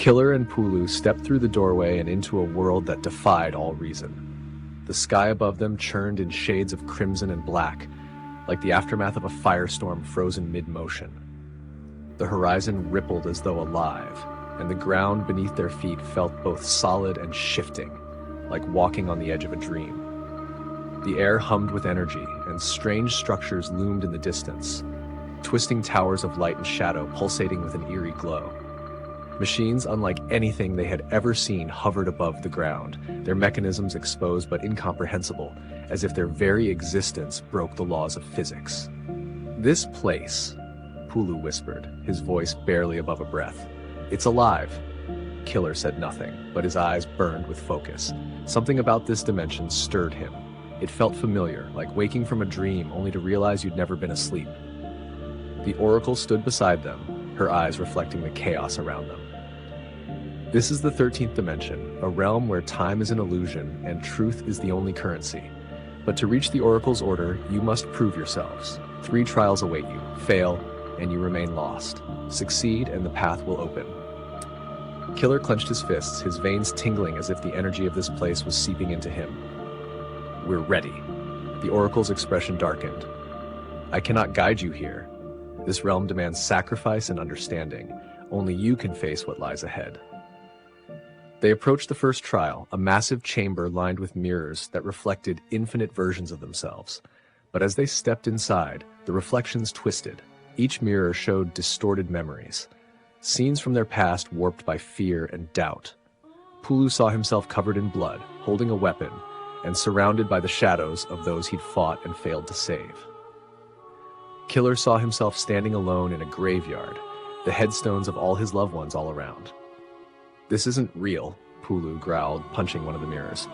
Killer and Pulu stepped through the doorway and into a world that defied all reason. The sky above them churned in shades of crimson and black, like the aftermath of a firestorm frozen mid-motion. The horizon rippled as though alive, and the ground beneath their feet felt both solid and shifting, like walking on the edge of a dream. The air hummed with energy, and strange structures loomed in the distance, twisting towers of light and shadow pulsating with an eerie glow. Machines unlike anything they had ever seen hovered above the ground, their mechanisms exposed but incomprehensible, as if their very existence broke the laws of physics. "This place," Pulu whispered, his voice barely above a breath. "It's alive." Killer said nothing, but his eyes burned with focus. Something about this dimension stirred him. It felt familiar, like waking from a dream only to realize you'd never been asleep. The Oracle stood beside them, her eyes reflecting the chaos around them. "This is the 13th dimension, a realm where time is an illusion and truth is the only currency. But to reach the Oracle's order, you must prove yourselves. 3 trials await you. Fail, and you remain lost. Succeed, and the path will open." Killer clenched his fists, his veins tingling as if the energy of this place was seeping into him. "We're ready." The Oracle's expression darkened. "I cannot guide you here. This realm demands sacrifice and understanding. Only you can face what lies ahead." They approached the first trial, a massive chamber lined with mirrors that reflected infinite versions of themselves. But as they stepped inside, the reflections twisted. Each mirror showed distorted memories, scenes from their past warped by fear and doubt. Pulu saw himself covered in blood, holding a weapon, and surrounded by the shadows of those he'd fought and failed to save. Killer saw himself standing alone in a graveyard, the headstones of all his loved ones all around. "This isn't real," Pulu growled, punching one of the mirrors.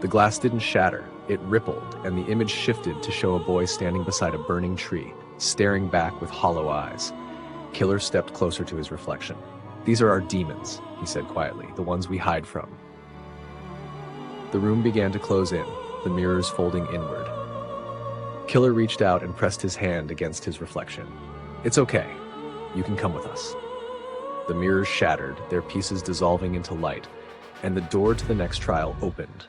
The glass didn't shatter, it rippled, and the image shifted to show a boy standing beside a burning tree, staring back with hollow eyes. Killer stepped closer to his reflection. "These are our demons," he said quietly, "the ones we hide from." The room began to close in, the mirrors folding inward. Killer reached out and pressed his hand against his reflection. "It's okay. You can come with us." The mirrors shattered, their pieces dissolving into light, and the door to the next trial opened.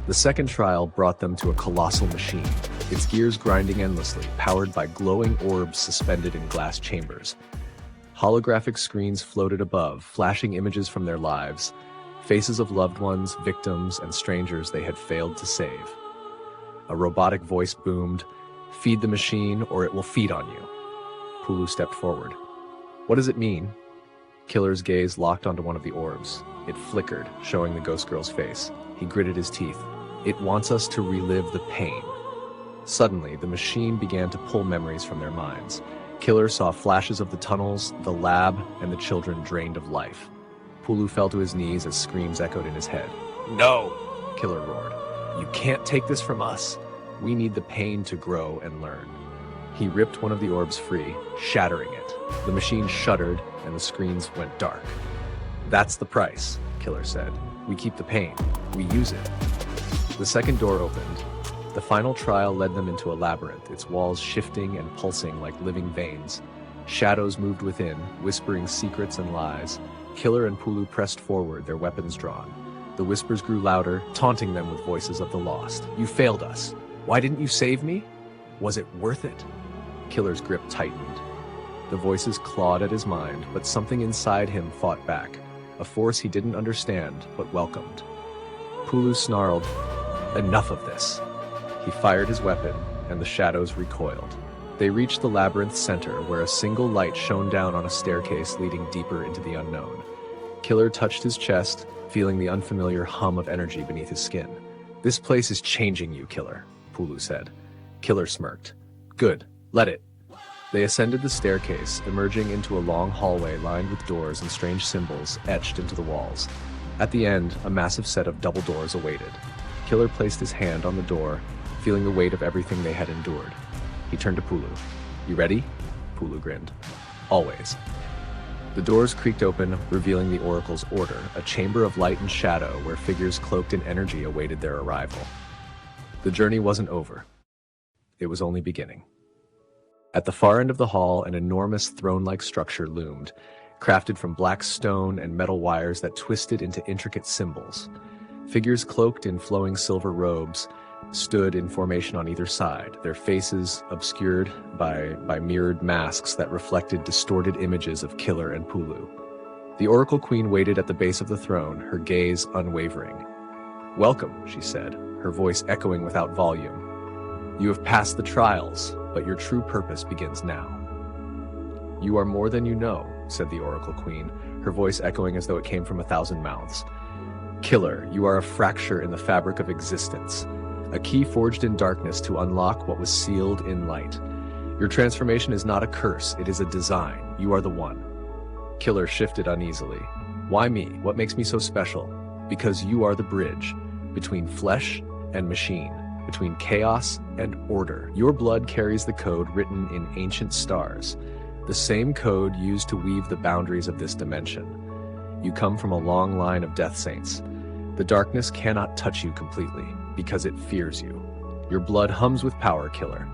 The second trial brought them to a colossal machine, its gears grinding endlessly, powered by glowing orbs suspended in glass chambers. Holographic screens floated above, flashing images from their lives, faces of loved ones, victims, and strangers they had failed to save. A robotic voice boomed, "Feed the machine, or it will feed on you." Pulu stepped forward. "What does it mean?" Killer's gaze locked onto one of the orbs. It flickered, showing the ghost girl's face. He gritted his teeth. "It wants us to relive the pain." Suddenly, the machine began to pull memories from their minds. Killer saw flashes of the tunnels, the lab, and the children drained of life. Pulu fell to his knees as screams echoed in his head. "No!" Killer roared. "You can't take this from us. We need the pain to grow and learn." He ripped one of the orbs free, shattering it. The machine shuddered, and the screens went dark. "That's the price," Killer said. "We keep the pain. We use it." The second door opened. The final trial led them into a labyrinth, its walls shifting and pulsing like living veins. Shadows moved within, whispering secrets and lies. Killer and Pulu pressed forward, their weapons drawn. The whispers grew louder, taunting them with voices of the lost. "You failed us. Why didn't you save me? Was it worth it?" Killer's grip tightened. The voices clawed at his mind, but something inside him fought back, a force he didn't understand, but welcomed. Pulu snarled, "Enough of this." He fired his weapon, and the shadows recoiled. They reached the labyrinth's center, where a single light shone down on a staircase leading deeper into the unknown. Killer touched his chest, feeling the unfamiliar hum of energy beneath his skin. "This place is changing you, Killer," Pulu said. Killer smirked. "Good, let it." They ascended the staircase, emerging into a long hallway lined with doors and strange symbols etched into the walls. At the end, a massive set of double doors awaited. Killer placed his hand on the door, feeling the weight of everything they had endured. He turned to Pulu. "You ready?" Pulu grinned. "Always." The doors creaked open, revealing the Oracle's order, a chamber of light and shadow where figures cloaked in energy awaited their arrival. The journey wasn't over. It was only beginning. At the far end of the hall, an enormous throne-like structure loomed, crafted from black stone and metal wires that twisted into intricate symbols. Figures cloaked in flowing silver robes stood in formation on either side, their faces obscured by mirrored masks that reflected distorted images of Killer and Pulu. The Oracle Queen waited at the base of the throne, her gaze unwavering. "Welcome," she said, her voice echoing without volume. "You have passed the trials, but your true purpose begins now." "You are more than you know," said the Oracle Queen, her voice echoing as though it came from 1,000 mouths. "Killer, you are a fracture in the fabric of existence, a key forged in darkness to unlock what was sealed in light. Your transformation is not a curse, it is a design. You are the one." Killer shifted uneasily. "Why me? What makes me so special?" "Because you are the bridge between flesh and machine, between chaos and order. Your blood carries the code written in ancient stars, the same code used to weave the boundaries of this dimension. You come from a long line of death saints. The darkness cannot touch you completely, because it fears you. Your blood hums with power, Killer.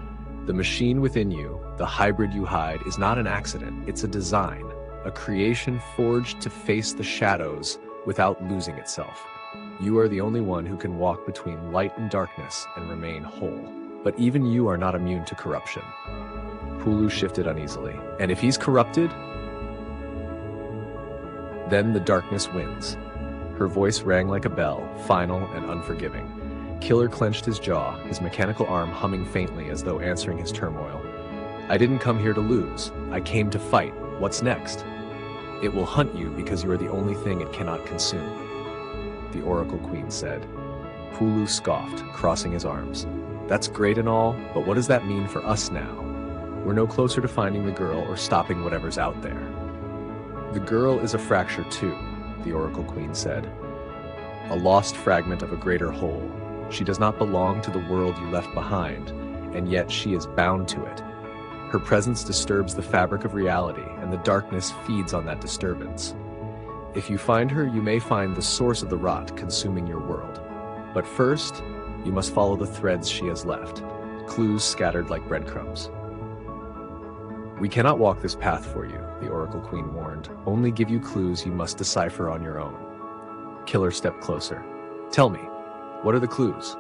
The machine within you, the hybrid you hide, is not an accident, it's a design, a creation forged to face the shadows without losing itself. You are the only one who can walk between light and darkness and remain whole. But even you are not immune to corruption." Pulu shifted uneasily. "And if he's corrupted, then the darkness wins." Her voice rang like a bell, final and unforgiving. Killer clenched his jaw, his mechanical arm humming faintly as though answering his turmoil. "I didn't come here to lose. I came to fight. What's next?" "It will hunt you because you are the only thing it cannot consume," the Oracle Queen said. Pulu scoffed, crossing his arms. "That's great and all, but what does that mean for us now? We're no closer to finding the girl or stopping whatever's out there." "The girl is a fracture too," the Oracle Queen said. "A lost fragment of a greater whole. She does not belong to the world you left behind, and yet she is bound to it. Her presence disturbs the fabric of reality, and the darkness feeds on that disturbance. If you find her, you may find the source of the rot consuming your world. But first, you must follow the threads she has left, clues scattered like breadcrumbs." "We cannot walk this path for you," the Oracle Queen warned. "Only give you clues you must decipher on your own." Killer stepped closer. "Tell me, what are the clues?"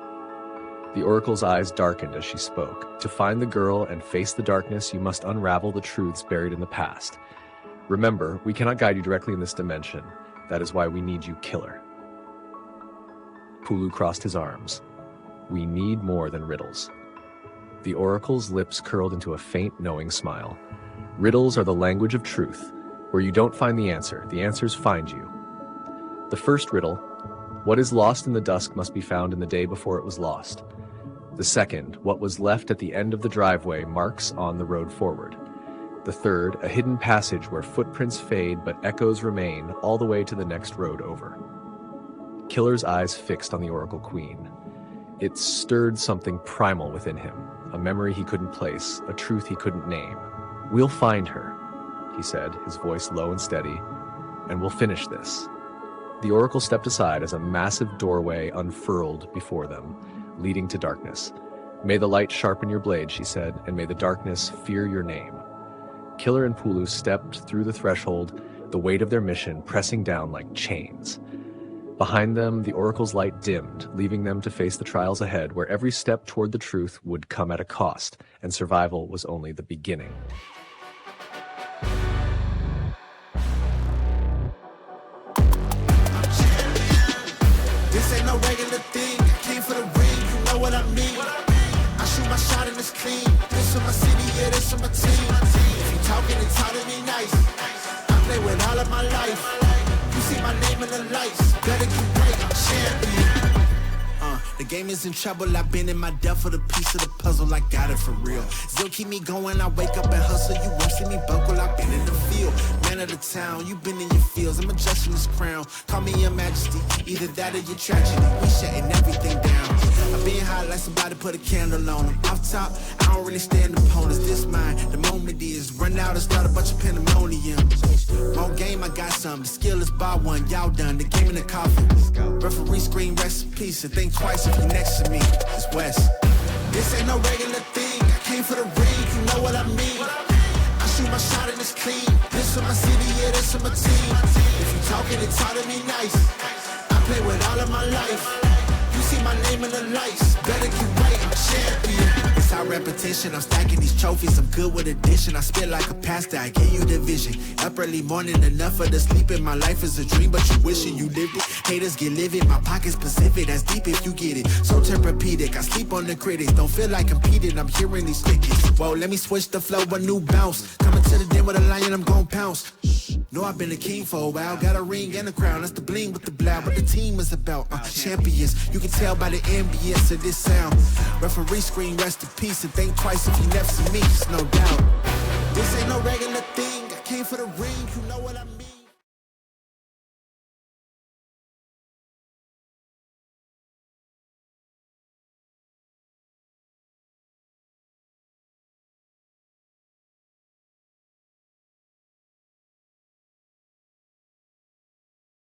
The Oracle's eyes darkened as she spoke. "To find the girl and face the darkness, you must unravel the truths buried in the past. Remember, we cannot guide you directly in this dimension. That is why we need you, Killer." Pulu crossed his arms. "We need more than riddles." The Oracle's lips curled into a faint, knowing smile. "Riddles are the language of truth. Where you don't find the answers find you. The first riddle, what is lost in the dusk must be found in the day before it was lost. The second, what was left at the end of the driveway marks on the road forward. The third, a hidden passage where footprints fade but echoes remain all the way to the next road over." Killer's eyes fixed on the Oracle Queen. It stirred something primal within him, a memory he couldn't place, a truth he couldn't name. "We'll find her," he said, his voice low and steady, "and we'll finish this." The Oracle stepped aside as a massive doorway unfurled before them, leading to darkness. "May the light sharpen your blade," she said, "and may the darkness fear your name." Killer and Pulu stepped through the threshold, the weight of their mission pressing down like chains. Behind them, the Oracle's light dimmed, leaving them to face the trials ahead, where every step toward the truth would come at a cost, and survival was only the beginning. This ain't no regular thing. I came for the ring, you know what I mean. I shoot my shot and it's clean. This for my city, yeah, this for my team. If you talking, it's how to be nice. I play with all of my life. You see my name in the lights. Better get right, I'm champion. The game is in trouble, I've been in my depth for the piece of the puzzle, I got it for real. Still keep me going, I wake up and hustle, you won't see me buckle, I've been in the field. Man of the town, you been in your fields, I'm adjusting this crown. Call me your majesty, either that or your tragedy, we shutting everything down. I've been hot like somebody put a candle on them. Off top, I don't really stand opponents, this mine, the moment is run out and start a bunch of pandemonium. More game, I got some, the skill is bar one, y'all done, the game in the coffin. Referee screen, rest in peace, and think twice if you next to me, it's West. This ain't no regular thing, I came for the ring, you know what I mean. I shoot my shot and it's clean. This for my city, yeah, this for my team. If you talking, it's talk to me nice. I play with all of my life. You see my name in the lights. Better get right, I'm a champion. It's our repetition, I'm stacking these trophies. I'm good with addition, I spit like a pastor, I give you the vision. Up early morning, enough of the sleeping. My life is a dream, but you wishing you lived it. Haters get livid, my pocket's Pacific. That's deep if you get it. So therapeutic, I sleep on the critics. Don't feel like competing, I'm hearing these tickets. Whoa, let me switch the flow, a new bounce. Coming to the den with a lion, I'm gon' pounce. Know I've been a king for a while. Got a ring and a crown, that's the bling with the blow. What the team is about, champions. You can tell by the ambience of this sound. Referee scream, rest in peace, and think twice if you never see me, it's no doubt. This ain't no regular thing, I came for the ring, you know what I mean.